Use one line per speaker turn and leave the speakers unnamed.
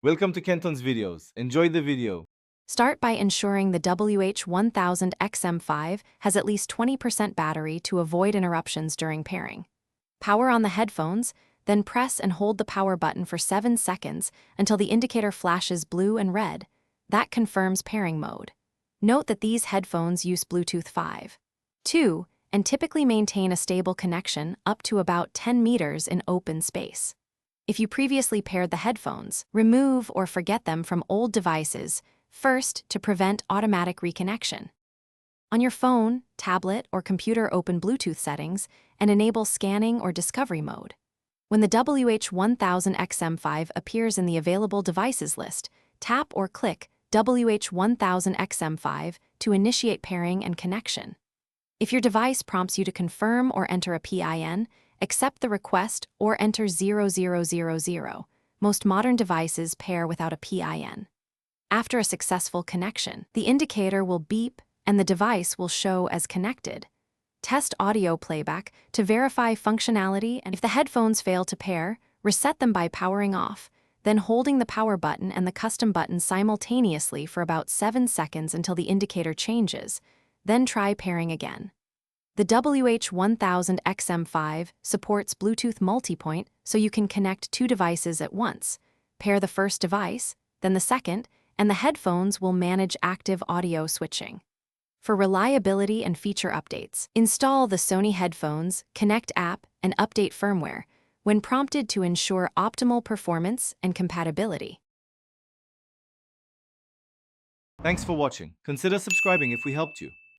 Welcome to Kenton's videos. Enjoy the video.
Start by ensuring the WH1000XM5 has at least 20% battery to avoid interruptions during pairing. Power on the headphones, then press and hold the power button for 7 seconds until the indicator flashes blue and red. That confirms pairing mode. Note that these headphones use Bluetooth 5.2 and typically maintain a stable connection up to about 10 meters in open space. If you previously paired the headphones, remove or forget them from old devices first to prevent automatic reconnection. On your phone, tablet, or computer, open Bluetooth settings and enable scanning or discovery mode. When the WH1000XM5 appears in the available devices list, tap or click WH1000XM5 to initiate pairing and connection. If your device prompts you to confirm or enter a PIN, accept the request or enter 0000. Most modern devices pair without a PIN. After a successful connection, the indicator will beep and the device will show as connected. Test audio playback to verify functionality, and if the headphones fail to pair, reset them by powering off, then holding the power button and the custom button simultaneously for about 7 seconds until the indicator changes, then try pairing again. The WH1000XM5 supports Bluetooth multipoint, so you can connect 2 devices at once. Pair the first device, then the second, and the headphones will manage active audio switching. For reliability and feature updates, install the Sony Headphones Connect app and update firmware when prompted to ensure optimal performance and compatibility.
Thanks for watching. Consider subscribing if we helped you.